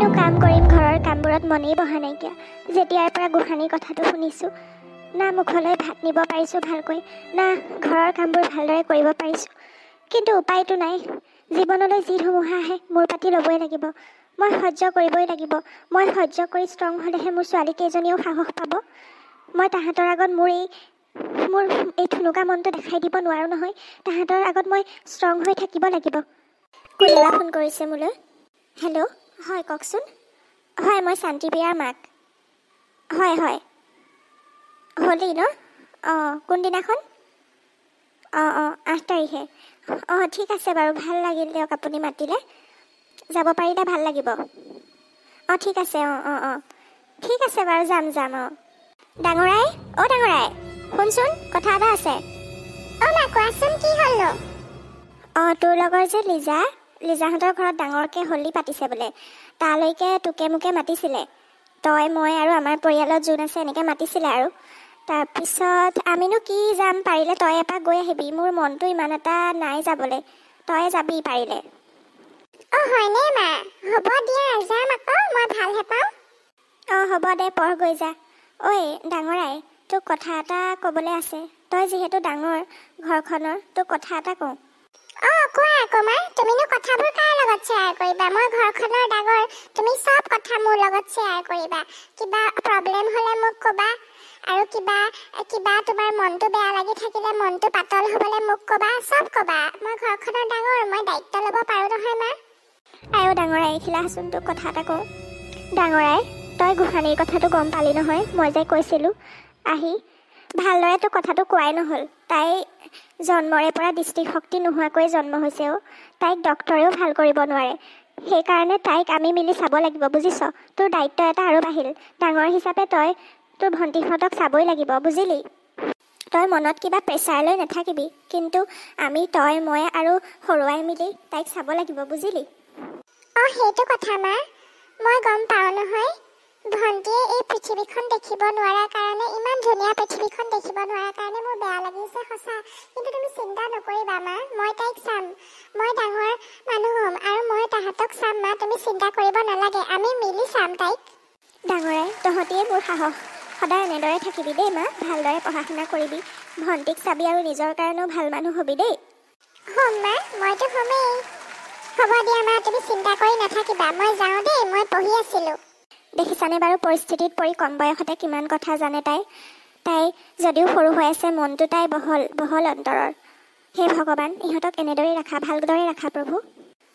কিনো কাম কৰিম, ঘৰৰ কামবোৰত মনেই বহা নাইকিয়া। যেতিয়াৰ পৰা গোসাঁনীৰ কথাটো শুনিছোঁ, না মুখলৈ ভাত নিব পাৰিছোঁ ভালকৈ, না ঘৰৰ কামবোৰ ভালদৰে কৰিব পাৰিছোঁ। কিন্তু উপায়তো নাই। জীৱনলৈ যি ধুমুহা আহে মোৰ পাতি ল'বই লাগিব। মই সহ্য কৰিবই লাগিব। মই সহ্য কৰি ষ্ট্ৰং হ'লেহে মোৰ ছোৱালীকেইজনীয়েও সাহস পাব। মই তাহাঁতৰ আগত মোৰ এই থুনুকা মনটো দেখাই দিব নোৱাৰোঁ নহয়। তাহাঁতৰ আগত মই ষ্ট্ৰং হৈ থাকিব লাগিব। কোনোবা ফোন কৰিছে মোলৈ। হেল্ল', হয় কওকচোন। হয়, মই শান্তি বিয়াৰ মাক। হয় হয়, হ'লি ন? অঁ, কোনদিনাখন? অঁ 8 তাৰিখে। অঁ, ঠিক আছে বাৰু, ভাল লাগিল দিয়ক আপুনি মাতিলে। যাব পাৰিলে ভাল লাগিব। অঁ, ঠিক আছে। অঁ ঠিক আছে বাৰু, যাম। অঁ, ডাঙৰাই, অ' ডাঙৰাই, শুনচোন, কথা এটা আছে। অঁ মা, কোৱাচোন, কি হ'লনো? অঁ, তোৰ লগৰ যে লিজাহঁতৰ ঘৰত ডাঙৰকৈ হোলী পাতিছে বোলে। তালৈকে তোকে মোকে মাতিছিলে। তই, মই আৰু আমাৰ পৰিয়ালত যোন আছে এনেকৈ মাতিছিলে আৰু। তাৰপিছত আমিনো কি যাম, পাৰিলে তই এপাক গৈ আহিবি। মোৰ মনটো ইমান এটা নাই যাবলৈ, তই যাবি পাৰিলে। অঁ, হয়নে মা? হ'ব দিয়া, যাম আকৌ, মই ভালহে পাওঁ। অঁ, হ'ব দে, পঢ়, গৈ যা। ঐ ডাঙৰাই, তোক কথা এটা ক'বলৈ আছে। তই যিহেতু ডাঙৰ ঘৰখনৰ, তোক কথা এটা কওঁ। অঁ, কোৱা আকৌ মা, তুমিনো কথাবোৰ কাৰ লগত শ্বেয়াৰ কৰিবা? মই ঘৰখনৰ ডাঙৰ, তুমি চব কথা মোৰ লগত শ্বেয়াৰ কৰিবা। কিবা প্ৰব্লেম হ'লে মোক ক'বা, আৰু কিবা তোমাৰ মনটো বেয়া লাগি থাকিলে, মনটো পাতল হ'বলৈ মোক ক'বা, চব ক'বা। মই ঘৰখনৰ ডাঙৰ, মই দায়িত্ব ল'ব পাৰোঁ নহয় মা। আইও ডাঙৰাই, এইখিলাচোন তোক কথা এটা কওঁ। ডাঙৰাই, তই গোসাঁনীৰ কথাটো গম পালি নহয়? মই যে কৈছিলোঁ আহি, ভালদৰে তোৰ কথাটো কোৱাই নহ'ল। তাই জন্মৰে পৰা দৃষ্টিশক্তি নোহোৱাকৈ জন্ম হৈছে। তাইক ডক্তৰেও ভাল কৰিব নোৱাৰে। সেইকাৰণে তাইক আমি মিলি চাব লাগিব, বুজিছ? তোৰ দায়িত্ব এটা আৰু বাঢ়িল। ডাঙৰ হিচাপে তই তোৰ ভণ্টিহঁতক চাবই লাগিব, বুজিলি? তই মনত কিবা প্ৰেছাৰ লৈ নাথাকিবি, কিন্তু আমি, তই, মই আৰু সৰুৱাই মিলি তাইক চাব লাগিব, বুজিলি? অঁ, সেইটো কথা মা, মই গম পাওঁ নহয়। ভণ্টিয়ে এই পৃথিৱীখন দেখিব নোৱাৰাৰ কাৰণে, ইমান ধুনীয়া পৃথিৱীখন দেখিব নোৱাৰাৰ কাৰণে মোৰ বেয়া লাগিছে, সঁচা। কিন্তু তুমি চিন্তা নকৰিবা মা, মই তাইক চাম। মই ডাঙৰ মানুহ হ'ম আৰু মই তাহাঁতক চাম মা, তুমি চিন্তা কৰিব নালাগে। আমি মিলি চাম তাইক। ডাঙৰাই, তহঁতিয়ে মোৰ সাহস। সদায় এনেদৰে থাকিবি দেই মা, ভালদৰে পঢ়া শুনা কৰিবি, ভণ্টিক চাবি আৰু নিজৰ কাৰণেও ভাল মানুহ হ'বি দেই। হ'ম মা, মইতো হ'মেই। হ'ব দিয়া মা, তুমি চিন্তা কৰি নাথাকিবা। মই যাওঁ দেই, মই পঢ়ি আছিলোঁ। দেখিছানে বাৰু পৰিস্থিতিত পৰি কম বয়সতে কিমান কথা জানে তাই যদিও সৰু হৈ আছে, মনটো তাই বহল অন্তৰৰ। হে ভগৱান, ইহঁতক এনেদৰেই ৰাখা, ভালদৰে ৰাখা প্ৰভু।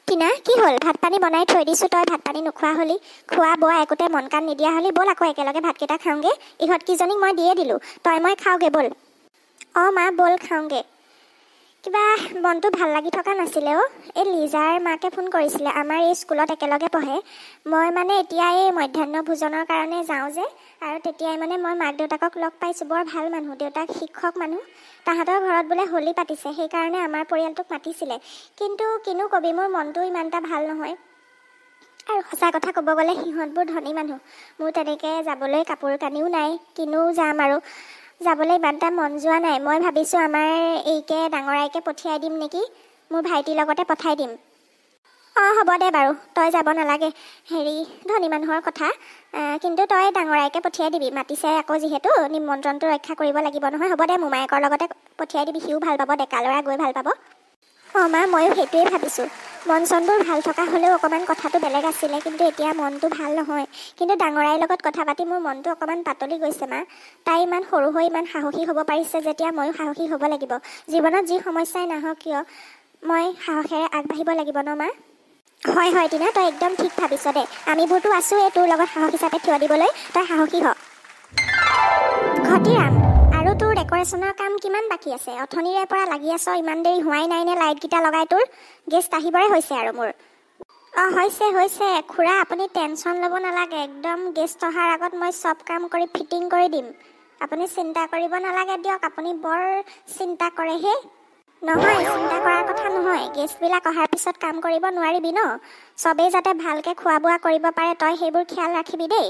টিনা, কি হ'ল? ভাত পানী বনাই থৈ দিছোঁ, তই ভাত পানী নোখোৱা হ'লি, খোৱা বোৱা একোতে মন কাণ নিদিয়া হ'লি। ব'ল আকৌ একেলগে ভাতকেইটা খাওঁগৈ। ইহঁতকেইজনীক মই দিয়ে দিলোঁ, তই মই খাওঁগৈ, ব'ল। অঁ মা, ব'ল খাওঁগৈ। কিবা মনটো ভাল লাগি থকা নাছিলে অ'। এই লিজাৰ মাকে ফোন কৰিছিলে, আমাৰ এই স্কুলত একেলগে পঢ়ে। মই মানে এতিয়া এই মধ্যাহ্ন ভোজনৰ কাৰণে যাওঁ যে, আৰু তেতিয়াই মানে মই মাক দেউতাকক লগ পাইছোঁ। বৰ ভাল মানুহ, দেউতাক শিক্ষক মানুহ। তাহাঁতৰ ঘৰত বোলে হোলী পাতিছে, সেইকাৰণে আমাৰ পৰিয়ালটোক মাতিছিলে। কিন্তু কিনো কবি, মোৰ মনটো ইমান এটা ভাল নহয়। আৰু সঁচা কথা ক'ব গ'লে সিহঁতবোৰ ধনী মানুহ। মোৰ তেনেকৈ যাবলৈ কাপোৰ কানিও নাই, কিনো যাম আৰু। যাবলৈ ইমান এটা মন যোৱা নাই। মই ভাবিছোঁ আমাৰ এইকে ডাঙৰাইকে পঠিয়াই দিম নেকি, মোৰ ভাইটিৰ লগতে পঠাই দিম। অঁ, হ'ব দে বাৰু, তই যাব নালাগে। ধনী মানুহৰ কথা। কিন্তু তই ডাঙৰাইকে পঠিয়াই দিবি, মাতিছে আকৌ যিহেতু, নিমন্ত্ৰণটো ৰক্ষা কৰিব লাগিব নহয়। হ'ব দে, মোমায়েকৰ লগতে পঠিয়াই দিবি, সিও ভাল পাব, ডেকা ল'ৰা গৈ ভাল পাব। অঁ মা, ময়ো সেইটোৱে ভাবিছোঁ। মন চনবোৰ ভাল থকা হ'লেও অকণমান কথাটো বেলেগ আছিলে, কিন্তু এতিয়া মনটো ভাল নহয়। কিন্তু ডাঙৰাইৰ লগত কথা পাতি মোৰ মনটো অকণমান পাতলি গৈছে মা। তাই ইমান সৰু হৈ ইমান সাহসী হ'ব পাৰিছে যেতিয়া, ময়ো সাহসী হ'ব লাগিব। জীৱনত যি সমস্যাই নাহক কিয়, মই সাহসেৰে আগবাঢ়িব লাগিব ন মা? হয় টিনা, তই একদম ঠিক ভাবিছ দে। আমিবোৰতো আছোঁৱেই তোৰ লগত সাহস হিচাপে থিয় দিবলৈ, তই সাহসী হ। ঘটিৰাম, আৰু তোৰ ডেক'ৰেশ্যনৰ কাম কিমান বাকী আছে? অথনিৰে পৰা লাগি আছ, ইমান দেৰি হোৱাই নাই নে লাইটকেইটা লগাই তোৰ? গেষ্ট আহিবৰে হৈছে আৰু মোৰ। অঁ, হৈছে। খুৰা আপুনি টেনশ্যন ল'ব নালাগে, একদম গেষ্ট অহাৰ আগত মই চব কাম কৰি ফিটিং কৰি দিম। আপুনি চিন্তা কৰিব নালাগে দিয়ক, আপুনি বৰ চিন্তা কৰেহে। নহয়, চিন্তা কৰাৰ কথা নহয়। গেষ্টবিলাক অহাৰ পিছত কাম কৰিব নোৱাৰিবি ন। চবেই যাতে ভালকৈ খোৱা বোৱা কৰিব পাৰে, তই সেইবোৰ খেয়াল ৰাখিবি দেই।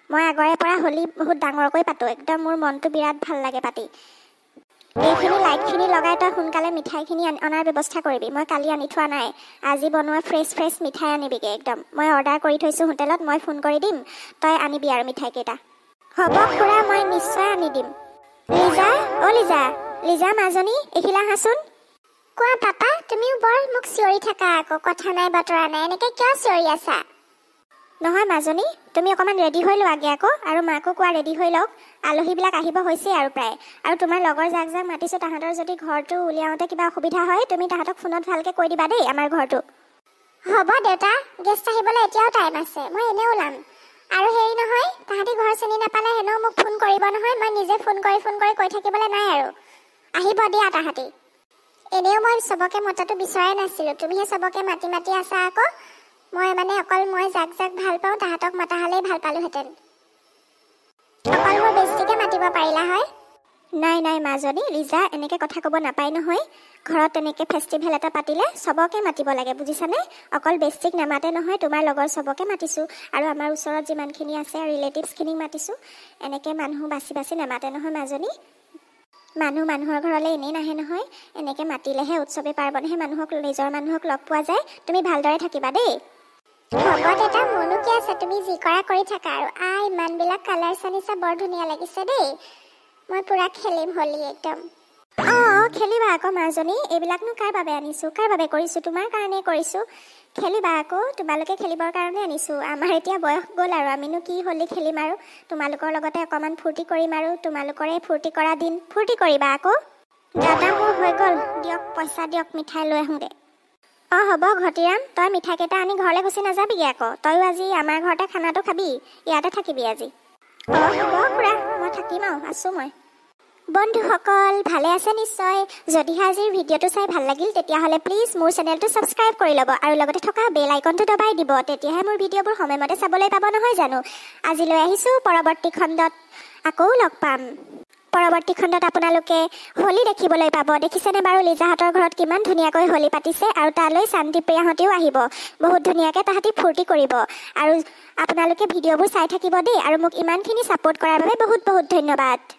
মই আগৰে পৰা হোলী বহুত ডাঙৰকৈ পাতোঁ, একদম মোৰ মনটো বিৰাট ভাল লাগে পাতি। এইখিনি লাইটখিনি লগাই তই সোনকালে মিঠাইখিনি অনাৰ ব্যৱস্থা কৰিবি। মই কালি আনি থোৱা নাই, আজি বনোৱা ফ্ৰেছ মিঠাই আনিবিগৈ একদম। মই অৰ্ডাৰ কৰি থৈছোঁ হোটেলত, মই ফোন কৰি দিম, তই আনিবি আৰু মিঠাইকেইটা। হ'ব খুৰা, মই নিশ্চয় আনি দিম। লিজা, অ' লিজা মাজনী, এইখিলা আহাচোন। কোৱা পাপা, তুমিও বৰ মোক চিঞৰি থাকা আকৌ, কথা নাই বতৰা নাই, এনেকৈ কিয় চিঞৰি আছা? নহয় মাজনী, তুমি অকণমান ৰেডি হৈ লোৱাগৈ আকৌ, আৰু মাকো কোৱা ৰেডি হৈ লওক। আলহীবিলাক আহিব হৈছেই আৰু প্ৰায়। আৰু তোমাৰ লগৰ যাক মাতিছোঁ, তাহাঁতৰ যদি ঘৰটো উলিয়াওঁতে কিবা অসুবিধা হয়, তুমি তাহাঁতক ফোনত ভালকৈ কৈ দিবা দেই আমাৰ ঘৰটো। হ'ব দেউতা, গেষ্ট আহিবলৈ এতিয়াও টাইম আছে, মই এনেও ওলাম। আৰু হেৰি নহয়, তাহাঁতি ঘৰ চিনি নাপালে হেনো মোক ফোন কৰিব নহয়, মই নিজে ফোন কৰি কৈ থাকিবলৈ নাই আৰু। আহিব দিয়া তাহাঁতি। এনেও মই চবকে মতাটো বিচৰাই নাছিলোঁ, তুমিহে চবকে মাতি আছা আকৌ। মই মানে অকল মই যাক ভাল পাওঁ তাহাঁতক মতা হ'লেই ভাল পালোহেঁতেন। অকল মোৰ বেছিকৈ মাতিব পাৰিলা হয়। নাই মাজনী, লিজা, এনেকৈ কথা ক'ব নাপায় নহয়। ঘৰত তেনেকৈ ফেষ্টিভেল এটা পাতিলে চবকে মাতিব লাগে, বুজিছানে? অকল বেষ্টিক নামাতে নহয়, তোমাৰ লগৰ চবকে মাতিছোঁ, আৰু আমাৰ ওচৰত যিমানখিনি আছে ৰিলেটিভছখিনিক মাতিছোঁ। এনেকৈ মানুহ বাছি নামাতে নহয় মাজনী। মানুহৰ ঘৰলৈ এনেই নাহে নহয়, এনেকৈ মাতিলেহে উৎসৱে পাৰ্বণেহে নিজৰ মানুহক লগ পোৱা যায়। তুমি ভালদৰে থাকিবা দেই। হ'ব দেউতা, মোৰনো কি আছে, তুমি যি কৰা কৰি থাকা আৰু। ইমানবিলাক কালাৰ চানিছা, বৰ ধুনীয়া লাগিছে দেই। মই পূৰা খেলিম হোলী একদম। অঁ খেলিবা আকৌ মাজনী, এইবিলাকনো কাৰ বাবে আনিছোঁ, কাৰ বাবে কৰিছোঁ? তোমাৰ কাৰণেই কৰিছোঁ। খেলিবা আকৌ, তোমালোকে খেলিবৰ কাৰণে আনিছোঁ। আমাৰ এতিয়া বয়স গ'ল আৰু, আমিনো কি হোলী খেলিম আৰু। তোমালোকৰ লগতে অকণমান ফূৰ্তি কৰিম আৰু, তোমালোকৰে ফূৰ্তি কৰা দিন, ফূৰ্তি কৰিবা আকৌ। দাদা মোৰ হৈ গ'ল, দিয়ক পইচা দিয়ক, মিঠাই লৈ আহোঁগৈ। অঁ হ'ব ঘটিৰাম, তই মিঠাইকেইটা আনি ঘৰলৈ গুচি নাযাবিগৈ আকৌ। তয়ো আজি আমাৰ ঘৰতে খানাটো খাবি, ইয়াতে থাকিবি আজি। অঁ হ'ব খুৰা, মই থাকিম আৰু, আছোঁ মই। বন্ধুসকল ভালে আছে নিশ্চয়। যদিহে আজিৰ ভিডিঅ'টো চাই ভাল লাগিল, তেতিয়াহ'লে প্লিজ মোৰ চেনেলটো ছাবস্ক্ৰাইব কৰি ল'ব, আৰু লগতে থকা বেল আইকনটো দবাই দিব। তেতিয়াহে মোৰ ভিডিঅ'বোৰ সময়মতে চাবলৈ পাব নহয় জানো। আজিলৈ আহিছোঁ, পৰৱৰ্তী খণ্ডত আকৌ লগ পাম। পৰৱৰ্তী খণ্ডত আপোনালোকে হোলী দেখিবলৈ পাব। দেখিছেনে বাৰু লিজাহঁতৰ ঘৰত কিমান ধুনীয়াকৈ হোলী পাতিছে, আৰু তালৈ শান্তিপ্ৰিয়াহঁতেও আহিব। বহুত ধুনীয়াকৈ তাহাঁতি ফূৰ্তি কৰিব। আৰু আপোনালোকে ভিডিঅ'বোৰ চাই থাকিব দেই, আৰু মোক ইমানখিনি ছাপোৰ্ট কৰাৰ বাবে বহুত ধন্যবাদ।